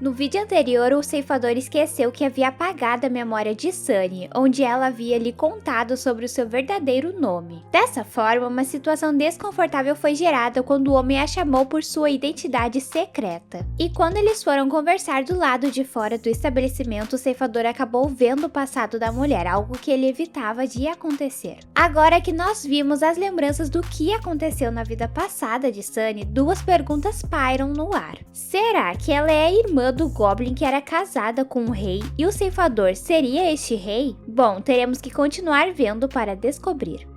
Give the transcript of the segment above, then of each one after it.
No vídeo anterior, o ceifador esqueceu que havia apagado a memória de Sunny, onde ela havia lhe contado sobre o seu verdadeiro nome. Dessa forma, uma situação desconfortável foi gerada quando o homem a chamou por sua identidade secreta. E quando eles foram conversar do lado de fora do estabelecimento, o ceifador acabou vendo o passado da mulher, algo que ele evitava de acontecer. Agora que nós vimos as lembranças do que aconteceu na vida passada de Sunny, duas perguntas pairam no ar. Será que ela é a irmã do Goblin que era casada com o rei e o ceifador seria este rei? Bom, teremos que continuar vendo para descobrir.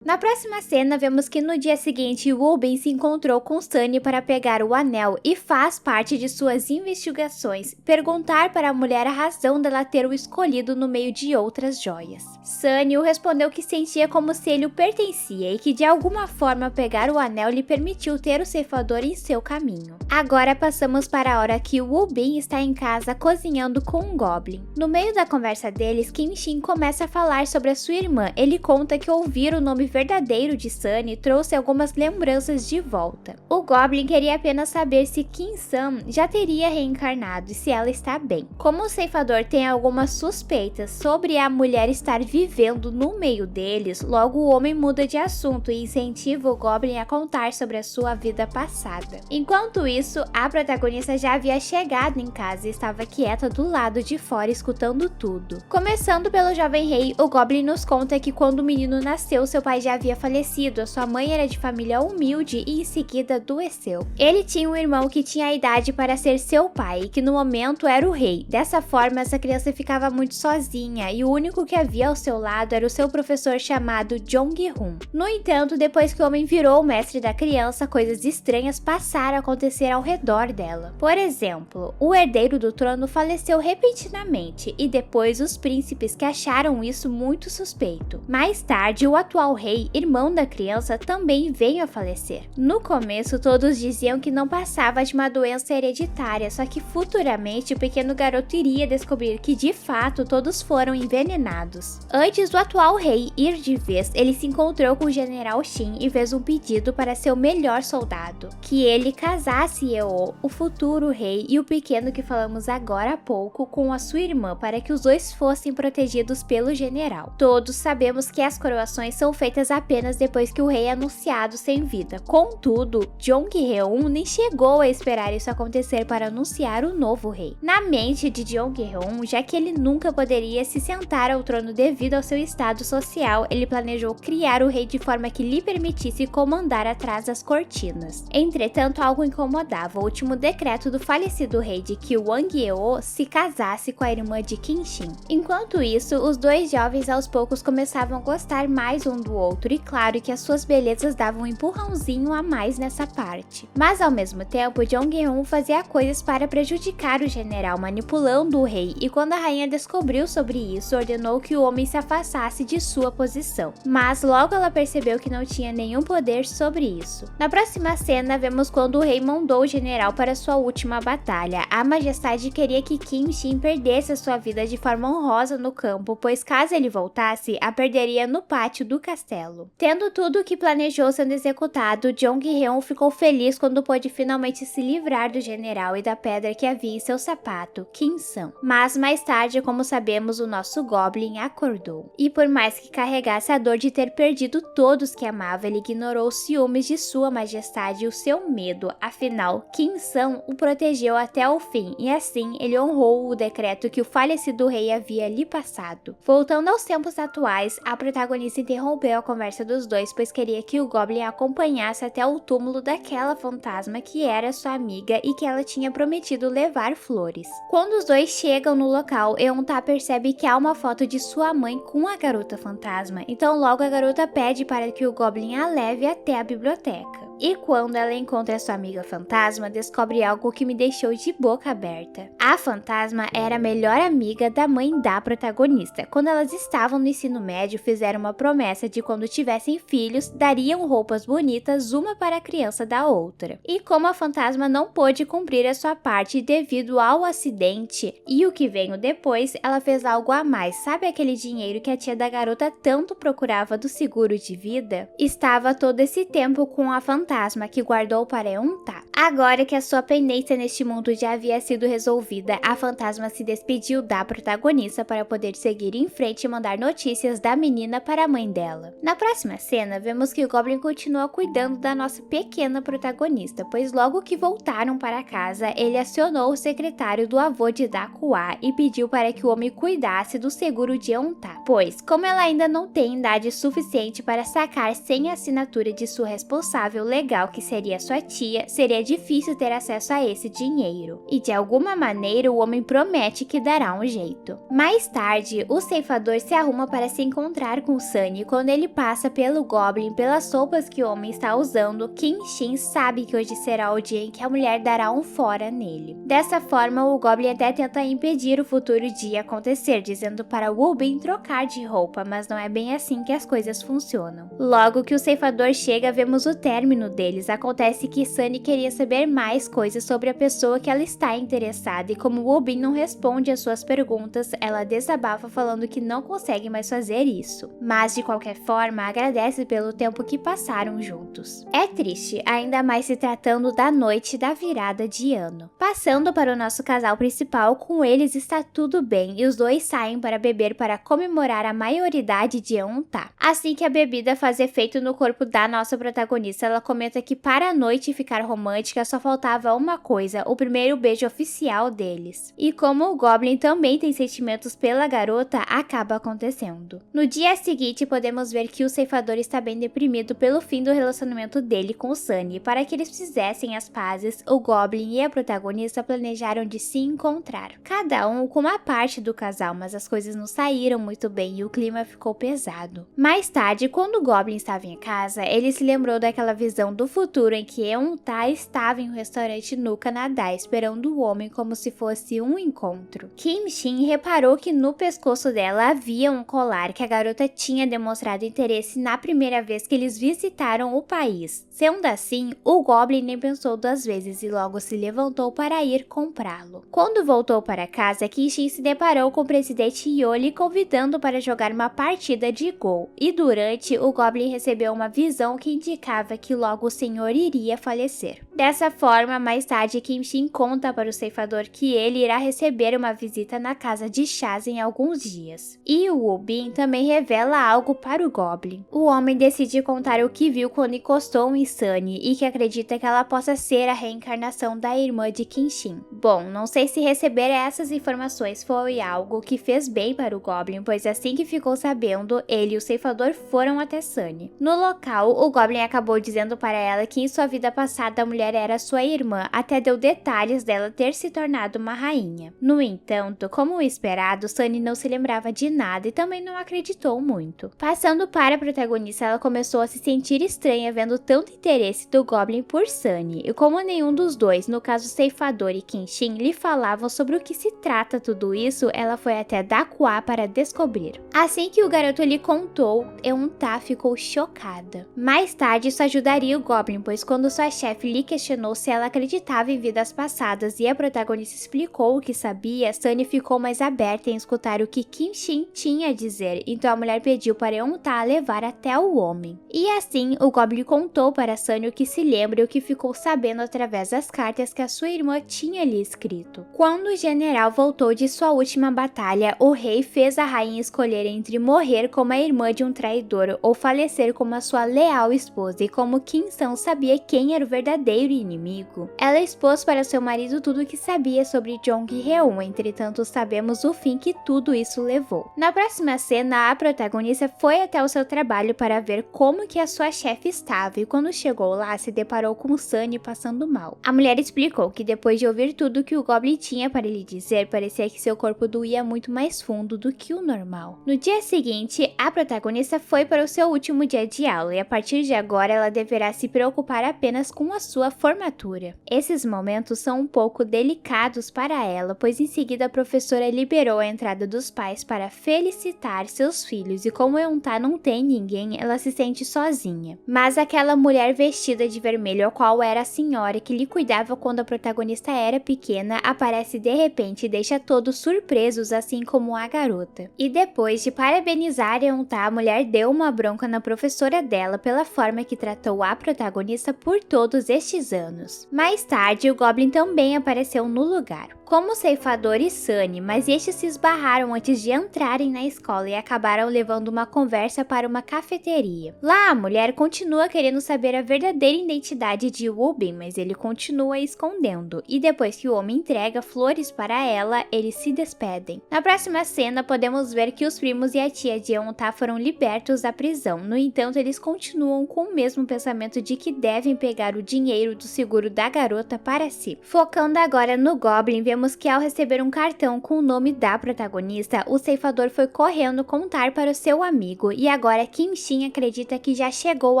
Na próxima cena, vemos que no dia seguinte, Wubin se encontrou com Sunny para pegar o anel e faz parte de suas investigações perguntar para a mulher a razão dela ter o escolhido no meio de outras joias. Sunny o respondeu que sentia como se ele o pertencia e que de alguma forma pegar o anel lhe permitiu ter o ceifador em seu caminho. Agora passamos para a hora que Wubin está em casa cozinhando com um Goblin. No meio da conversa deles, Kenshin começa a falar sobre a sua irmã. Ele conta que ouvir o nome verdadeiro de Sunny trouxe algumas lembranças de volta. O Goblin queria apenas saber se Kin-san já teria reencarnado e se ela está bem. Como o ceifador tem algumas suspeitas sobre a mulher estar vivendo no meio deles, logo o homem muda de assunto e incentiva o Goblin a contar sobre a sua vida passada. Enquanto isso, a protagonista já havia chegado em casa e estava quieta do lado de fora escutando tudo. Começando pelo jovem rei, o Goblin nos conta que quando o menino nasceu, seu pai já havia falecido, a sua mãe era de família humilde e em seguida adoeceu. Ele tinha um irmão que tinha a idade para ser seu pai e que no momento era o rei. Dessa forma, essa criança ficava muito sozinha e o único que havia ao seu lado era o seu professor chamado Jong-hoon. No entanto, depois que o homem virou o mestre da criança, coisas estranhas passaram a acontecer ao redor dela. Por exemplo, o herdeiro do trono faleceu repentinamente e depois os príncipes que acharam isso muito suspeito. Mais tarde, o atual rei, irmão da criança, também veio a falecer. No começo, todos diziam que não passava de uma doença hereditária, só que futuramente o pequeno garoto iria descobrir que de fato todos foram envenenados. Antes do atual rei ir de vez, ele se encontrou com o general Shin e fez um pedido para seu melhor soldado, que ele casasse Yeoh, o futuro rei, e o pequeno que falamos agora há pouco, com a sua irmã, para que os dois fossem protegidos pelo general. Todos sabemos que as coroações são feitas apenas depois que o rei é anunciado sem vida. Contudo, Jong-hoon nem chegou a esperar isso acontecer para anunciar o novo rei. Na mente de Jong-hoon, já que ele nunca poderia se sentar ao trono devido ao seu estado social, ele planejou criar o rei de forma que lhe permitisse comandar atrás das cortinas. Entretanto, algo incomodava o último decreto do falecido rei de que Wang Yeoh se casasse com a irmã de Kenshin. Enquanto isso, os dois jovens aos poucos começavam a gostar mais um do outro e claro que as suas belezas davam um empurrãozinho a mais nessa parte. Mas ao mesmo tempo, Jong-hoon fazia coisas para prejudicar o general, manipulando o rei, e quando a rainha descobriu sobre isso, ordenou que o homem se afastasse de sua posição. Mas logo ela percebeu que não tinha nenhum poder sobre isso. Na próxima cena, vemos quando o rei mandou o general para sua última batalha. A majestade queria que Kenshin perdesse a sua vida de forma honrosa no campo, pois caso ele voltasse, a perderia no pátio do castelo. Tendo tudo o que planejou sendo executado, Jong-hoon ficou feliz quando pôde finalmente se livrar do general e da pedra que havia em seu sapato, Kin-san. Mas mais tarde, como sabemos, o nosso Goblin acordou. E por mais que carregasse a dor de ter perdido todos que amava, ele ignorou os ciúmes de sua majestade e o seu medo. Afinal, Kin-san o protegeu até o fim e assim ele honrou o decreto que o falecido rei havia lhe passado. Voltando aos tempos atuais, a protagonista interrompeu a conversa dos dois, pois queria que o Goblin a acompanhasse até o túmulo daquela fantasma que era sua amiga e que ela tinha prometido levar flores. Quando os dois chegam no local, Eun-ta percebe que há uma foto de sua mãe com a garota fantasma, então logo a garota pede para que o Goblin a leve até a biblioteca. E quando ela encontra sua amiga fantasma, descobre algo que me deixou de boca aberta. A fantasma era a melhor amiga da mãe da protagonista. Quando elas estavam no ensino médio, fizeram uma promessa de quando tivessem filhos, dariam roupas bonitas uma para a criança da outra. E como a fantasma não pôde cumprir a sua parte devido ao acidente e o que veio depois, ela fez algo a mais. Sabe aquele dinheiro que a tia da garota tanto procurava do seguro de vida? Estava todo esse tempo com a fantasma fantasma que guardou para Eunta. Agora que a sua pendência neste mundo já havia sido resolvida, a fantasma se despediu da protagonista para poder seguir em frente e mandar notícias da menina para a mãe dela. Na próxima cena, vemos que o Goblin continua cuidando da nossa pequena protagonista, pois logo que voltaram para casa, ele acionou o secretário do avô de Dakua e pediu para que o homem cuidasse do seguro de Eunta, pois, como ela ainda não tem idade suficiente para sacar sem a assinatura de sua responsável legal, que seria sua tia, seria difícil ter acesso a esse dinheiro. E de alguma maneira o homem promete que dará um jeito. Mais tarde, o ceifador se arruma para se encontrar com Sunny. Quando ele passa pelo Goblin pelas roupas que o homem está usando, Kenshin sabe que hoje será o dia em que a mulher dará um fora nele. Dessa forma, o Goblin até tenta impedir o futuro dia acontecer, dizendo para Wubin trocar de roupa, mas não é bem assim que as coisas funcionam. Logo que o ceifador chega, vemos o término deles. Acontece que Sunny queria saber mais coisas sobre a pessoa que ela está interessada, e como Wubin não responde às suas perguntas, ela desabafa falando que não consegue mais fazer isso. Mas de qualquer forma, agradece pelo tempo que passaram juntos. É triste, ainda mais se tratando da noite da virada de ano. Passando para o nosso casal principal, com eles está tudo bem e os dois saem para beber para comemorar a maioridade de Eunta. Assim que a bebida faz efeito no corpo da nossa protagonista, ela comenta que para a noite ficar romântica só faltava uma coisa, o primeiro beijo oficial deles. E como o Goblin também tem sentimentos pela garota, acaba acontecendo. No dia seguinte, podemos ver que o ceifador está bem deprimido pelo fim do relacionamento dele com Sunny. Para que eles fizessem as pazes, o Goblin e a protagonista planejaram de se encontrar. Cada um com uma parte do casal, mas as coisas não saíram muito bem e o clima ficou pesado. Mais tarde, quando o Goblin estava em casa, ele se lembrou daquela visão do futuro em que Eunta estava em um restaurante no Canadá, esperando o homem como se fosse um encontro. Kenshin reparou que no pescoço dela havia um colar que a garota tinha demonstrado interesse na primeira vez que eles visitaram o país. Sendo assim, o Goblin nem pensou duas vezes e logo se levantou para ir comprá-lo. Quando voltou para casa, Kenshin se deparou com o presidente Yoli convidando para jogar uma partida de Go, e durante, o Goblin recebeu uma visão que indicava que logo o senhor iria falecer. Dessa forma, mais tarde, Kenshin conta para o ceifador que ele irá receber uma visita na casa de Chaz em alguns dias. E o Wubin também revela algo para o Goblin. O homem decide contar o que viu quando encostou em Sunny e que acredita que ela possa ser a reencarnação da irmã de Kenshin. Bom, não sei se receber essas informações foi algo que fez bem para o Goblin, pois assim que ficou sabendo, ele e o ceifador foram até Sunny. No local, o Goblin acabou dizendo para ela que em sua vida passada a mulher era sua irmã, até deu detalhes dela ter se tornado uma rainha. No entanto, como o esperado, Sunny não se lembrava de nada e também não acreditou muito. Passando para a protagonista, ela começou a se sentir estranha vendo tanto interesse do Goblin por Sunny, e como nenhum dos dois, no caso ceifador e Kenshin, lhe falavam sobre o que se trata tudo isso, ela foi até Dakua para descobrir. Assim que o garoto lhe contou, Eunta ficou chocada. Mais tarde, isso ajudaria o Goblin, pois quando sua chefe lhe questionou se ela acreditava em vidas passadas e a protagonista explicou o que sabia, Sunny ficou mais aberta em escutar o que Kenshin tinha a dizer, então a mulher pediu para Eunta a levar até o homem. E assim, o Goblin contou para Sunny o que se lembra e o que ficou sabendo através das cartas que a sua irmã tinha lhe escrito. Quando o general voltou de sua última batalha, o rei fez a rainha escolher entre morrer como a irmã de um traidor ou falecer como a sua leal esposa, e como Kinsão sabia quem era o verdadeiro inimigo, ela expôs para seu marido tudo o que sabia sobre Jong-Heon, entretanto sabemos o fim que tudo isso levou. Na próxima cena, a protagonista foi até o seu trabalho para ver como que a sua chefe estava, e quando chegou lá, se deparou com Sunny passando mal. A mulher explicou que depois de ouvir tudo que o Goblin tinha para lhe dizer, parecia que seu corpo doía muito mais fundo do que o normal. No dia seguinte, a protagonista foi para o seu último dia de aula, e a partir de agora ela deverá se preocupar apenas com a sua sua formatura. Esses momentos são um pouco delicados para ela, pois em seguida a professora liberou a entrada dos pais para felicitar seus filhos e como Eunta não tem ninguém, ela se sente sozinha. Mas aquela mulher vestida de vermelho, a qual era a senhora que lhe cuidava quando a protagonista era pequena, aparece de repente e deixa todos surpresos, assim como a garota. E depois de parabenizar Eunta, a mulher deu uma bronca na professora dela pela forma que tratou a protagonista por todos estes anos. Mais tarde, o Goblin também apareceu no lugar, como ceifador e Sunny, mas estes se esbarraram antes de entrarem na escola e acabaram levando uma conversa para uma cafeteria. Lá, a mulher continua querendo saber a verdadeira identidade de Woo-Bin, mas ele continua escondendo, e depois que o homem entrega flores para ela, eles se despedem. Na próxima cena, podemos ver que os primos e a tia de Eunta foram libertos da prisão, no entanto, eles continuam com o mesmo pensamento de que devem pegar o dinheiro do seguro da garota para si. Focando agora no Goblin, vemos que ao receber um cartão com o nome da protagonista, o ceifador foi correndo contar para o seu amigo e agora Kim Shin acredita que já chegou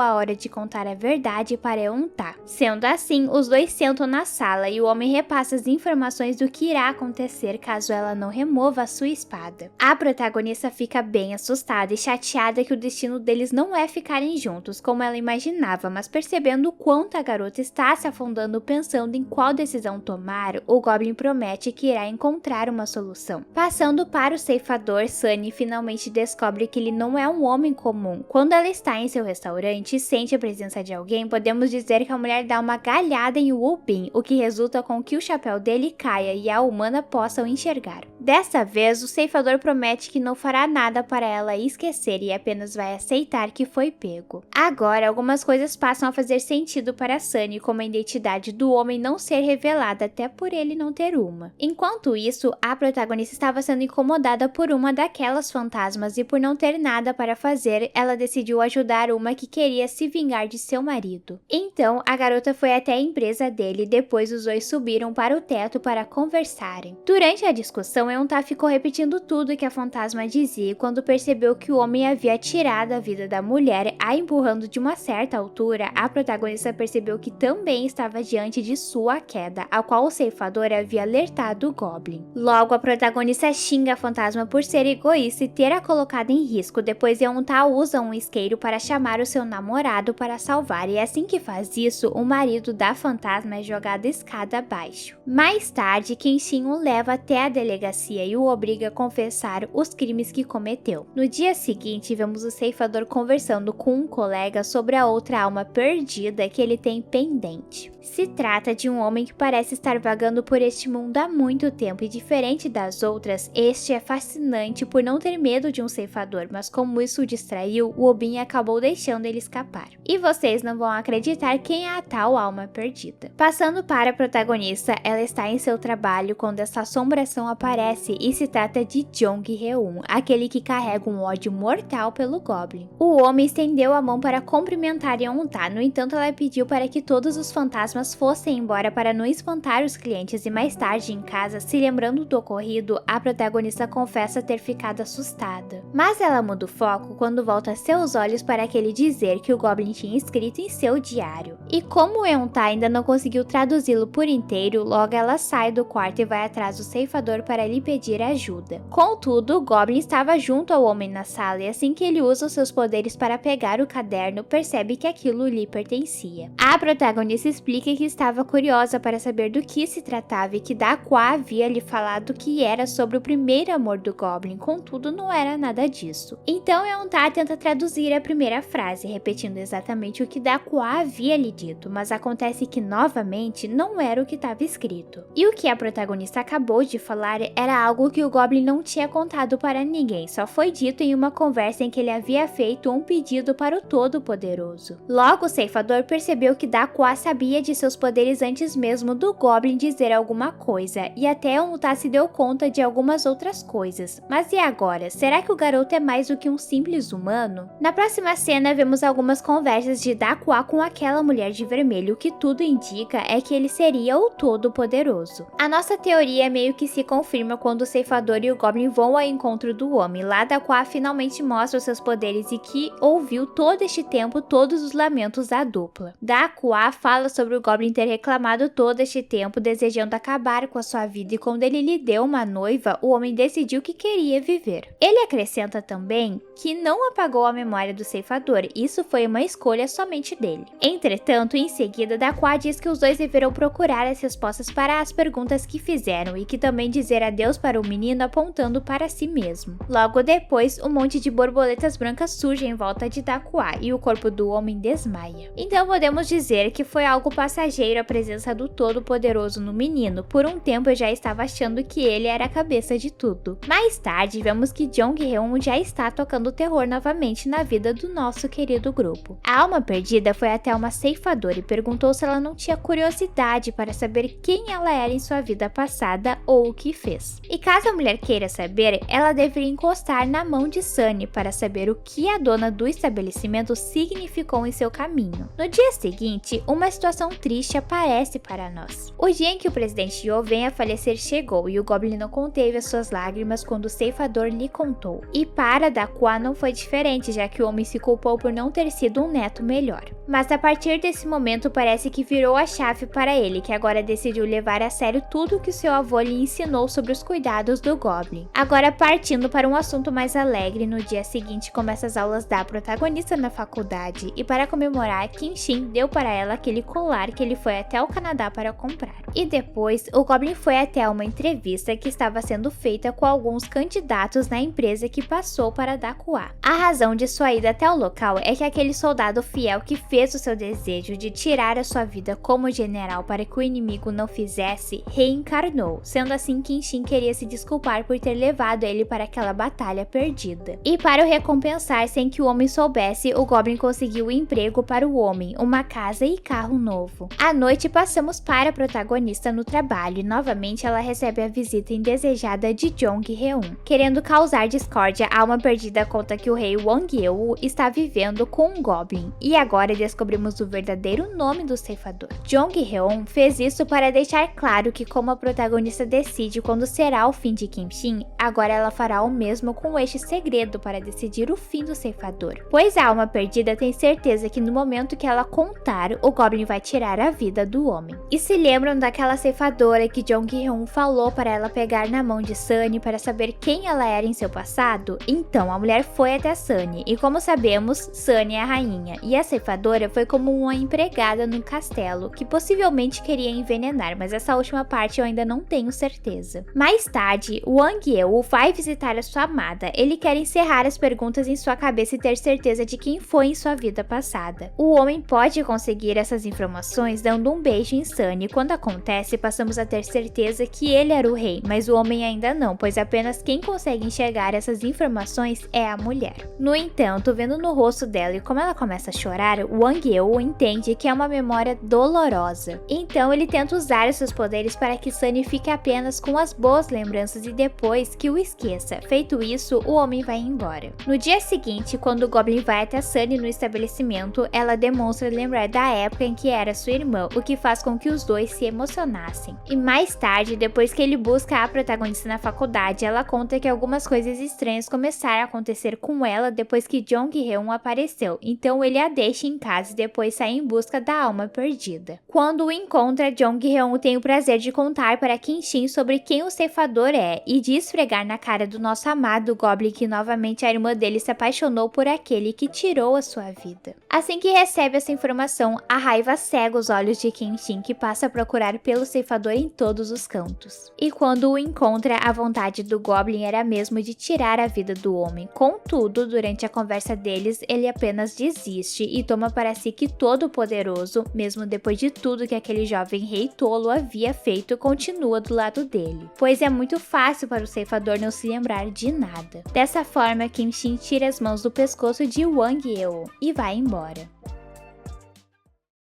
a hora de contar a verdade para Eunta. Sendo assim, os dois sentam na sala e o homem repassa as informações do que irá acontecer caso ela não remova a sua espada. A protagonista fica bem assustada e chateada que o destino deles não é ficarem juntos como ela imaginava, mas percebendo o quanto a garota está se afundando pensando em qual decisão tomar, o Goblin promete que irá encontrar uma solução. Passando para o ceifador, Sunny finalmente descobre que ele não é um homem comum. Quando ela está em seu restaurante e sente a presença de alguém, podemos dizer que a mulher dá uma galhada em Woo-Bin, o que resulta com que o chapéu dele caia e a humana possa o enxergar. Dessa vez, o ceifador promete que não fará nada para ela esquecer e apenas vai aceitar que foi pego. Agora, algumas coisas passam a fazer sentido para Sunny, como a identidade do homem não ser revelada até por ele não ter uma. Enquanto isso, a protagonista estava sendo incomodada por uma daquelas fantasmas e por não ter nada para fazer, ela decidiu ajudar uma que queria se vingar de seu marido. Então, a garota foi até a empresa dele e depois os dois subiram para o teto para conversarem. Durante a discussão, Eunta ficou repetindo tudo que a fantasma dizia e quando percebeu que o homem havia tirado a vida da mulher, a empurrando de uma certa altura, a protagonista percebeu que também estava diante de sua queda, a qual o ceifador havia alertado o Goblin. Logo, a protagonista xinga a fantasma por ser egoísta e ter a colocado em risco. Depois, Eunta usa um isqueiro para chamar o seu namorado para salvar e assim que faz isso, o marido da fantasma é jogado escada abaixo. Mais tarde, Kenshin o leva até a delegacia e o obriga a confessar os crimes que cometeu. No dia seguinte, vemos o ceifador conversando com um colega sobre a outra alma perdida que ele tem pendente. Se trata de um homem que parece estar vagando por este mundo há muito tempo e diferente das outras, este é fascinante por não ter medo de um ceifador, mas como isso o distraiu, o Obin acabou deixando ele escapar. E vocês não vão acreditar quem é a tal alma perdida. Passando para a protagonista, ela está em seu trabalho quando essa assombração aparece e se trata de Jong-Heun, aquele que carrega um ódio mortal pelo Goblin. O homem estendeu a mão para cumprimentar Eunta, no entanto ela pediu para que todos os fantasmas fossem embora para não espantar os clientes e mais tarde em casa, se lembrando do ocorrido, a protagonista confessa ter ficado assustada. Mas ela muda o foco quando volta seus olhos para aquele dizer que o Goblin tinha escrito em seu diário. E como Eunta ainda não conseguiu traduzi-lo por inteiro, logo ela sai do quarto e vai atrás do ceifador para lhe pedir ajuda. Contudo, o Goblin estava junto ao homem na sala e assim que ele usa os seus poderes para pegar o caderno, percebe que aquilo lhe pertencia. A protagonista explica que estava curiosa para saber do que se tratava e que Dakwa havia lhe falado que era sobre o primeiro amor do Goblin, contudo não era nada disso. Então Eunta tenta traduzir a primeira frase, repetindo exatamente o que Dakwa havia lhe dito, mas acontece que novamente não era o que estava escrito. E o que a protagonista acabou de falar era algo que o Goblin não tinha contado para ninguém, só foi dito em uma conversa em que ele havia feito um pedido para o Todo-Poderoso. Logo o ceifador percebeu que Dakwa sabia de seus poderes antes mesmo do Goblin dizer alguma coisa, e até Eunta se deu conta de algumas outras coisas. Mas e agora? Será que o garoto é mais do que um simples humano? Na próxima cena vemos algumas conversas de Dakwa com aquela mulher de vermelho, o que tudo indica é que ele seria o Todo-Poderoso. A nossa teoria meio que se confirma quando o ceifador e o Goblin vão ao encontro do homem, lá Daquá finalmente mostra os seus poderes e que ouviu todo este tempo todos os lamentos da dupla. Daquá fala sobre o Goblin ter reclamado todo este tempo, desejando acabar com a sua vida, e quando ele lhe deu uma noiva, o homem decidiu que queria viver. Ele acrescenta também que não apagou a memória do ceifador, isso foi uma escolha somente dele. Entretanto, em seguida, Daquá diz que os dois deverão procurar as respostas para as perguntas que fizeram e que também dizer adeus para o menino apontando para si mesmo. Logo depois, um monte de borboletas brancas surge em volta de Daquá e o corpo do homem desmaia. Então podemos dizer que foi algo passageiro a presença do Todo-Poderoso no menino. Por um tempo eu já estava achando que ele era a cabeça de tudo. Mais tarde, vemos que Jong-Heon já está tocando terror novamente na vida do nosso querido grupo. A alma perdida foi até uma ceifadora e perguntou se ela não tinha curiosidade para saber quem ela era em sua vida passada ou o que fez. E caso a mulher queira saber, ela deveria encostar na mão de Sunny para saber o que a dona do estabelecimento significou em seu caminho. No dia seguinte, uma situação triste aparece para nós. O dia em que o presidente Yo vem a falecer chegou e o Goblin não conteve as suas lágrimas quando o ceifador lhe contou. E para Daquá não foi diferente, já que o homem se culpou por não ter sido um neto melhor. Mas a partir desse momento parece que virou a chave para ele, que agora decidiu levar a sério tudo que seu avô lhe ensinou sobre os cuidados do Goblin. Agora partindo para um assunto mais alegre, no dia seguinte começa as aulas da protagonista na faculdade e para comemorar, Kenshin deu para ela aquele colar que ele foi até o Canadá para comprar. E depois, o Goblin foi até uma entrevista que estava sendo feita com alguns candidatos na empresa que passou para Daquá. A razão de sua ida até o local é que aquele soldado fiel que fez o seu desejo de tirar a sua vida como general para que o inimigo não fizesse, reencarnou. Sendo assim, Kenshin queria se desculpar por ter levado ele para aquela batalha perdida. E para o recompensar sem que o homem soubesse, o Goblin conseguiu um emprego para o homem, uma casa e carro novo. À noite passamos para a protagonista no trabalho e novamente ela recebe a visita indesejada de Jong-Heon. Querendo causar discórdia, a alma perdida conta que o rei Wang-Yeou está vivendo com um Goblin. E agora descobrimos o verdadeiro nome do ceifador. Jong-Heon fez isso para deixar claro que como a protagonista decide quando será o fim de Kenshin, agora ela fará o mesmo com este segredo para decidir o fim do ceifador. Pois a alma perdida tem certeza que no momento que ela contar, o Goblin vai tirar a vida do homem. E se lembram daquela ceifadora que Jong-Heon falou para ela pegar na mão de Sunny para saber quem ela era em seu passado? Então a mulher foi até Sunny e como sabemos, Sunny é a rainha e a ceifadora foi como uma empregada no castelo que possivelmente queria envenenar, mas essa última parte eu ainda não tenho certeza. Mais tarde, Wang-Yeou vai visitar a sua amada. Ele quer encerrar as perguntas em sua cabeça e ter certeza de quem foi em sua vida passada. O homem pode conseguir essas informações dando um beijo em Sunny. Quando acontece, passamos a ter certeza que ele era o rei, mas o homem ainda não, pois apenas quem consegue enxergar essas informações é a mulher. No entanto, vendo no rosto dela e como ela começa a chorar, Wang-Yeou entende que é uma memória dolorosa. Então ele tenta usar os seus poderes para que Sunny fique apenas com as boas lembranças e depois que o esqueça. Feito isso, o homem vai embora. No dia seguinte, quando o Goblin vai até Sunny no estabelecimento, ela demonstra lembrar da época em que era sua irmã, o que faz com que os dois se emocionassem. E mais tarde, depois que ele busca a protagonista na faculdade, ela conta que algumas coisas estranhas começaram a acontecer com ela depois que Jong-Heon apareceu, então ele a deixa em casa e depois sai em busca da alma perdida. Quando o encontra, Jong-Heon tem o prazer de contar para Kenshin sobre quem o ceifador é e de esfregar na cara do nosso amado Goblin que novamente a irmã dele se apaixonou por aquele que tirou a sua vida. Assim que recebe essa informação, a raiva cega os olhos de Kenshin, que passa a procurar pelo ceifador em todos os cantos. E quando o encontra, a vontade do Goblin era mesmo de tirar a vida do homem. Contudo, durante a conversa deles, ele apenas desiste e toma para si que Todo-Poderoso, mesmo depois de tudo que aquele jovem rei tolo havia feito, continua do lado dele, pois é muito fácil para o ceifador não se lembrar de nada. Dessa forma, Kenshin tira as mãos do pescoço de Wang-Yeou e vai embora.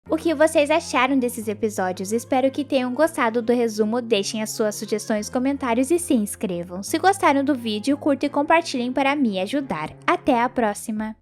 O que vocês acharam desses episódios? Espero que tenham gostado do resumo, deixem as suas sugestões, comentários e se inscrevam. Se gostaram do vídeo, curtam e compartilhem para me ajudar. Até a próxima!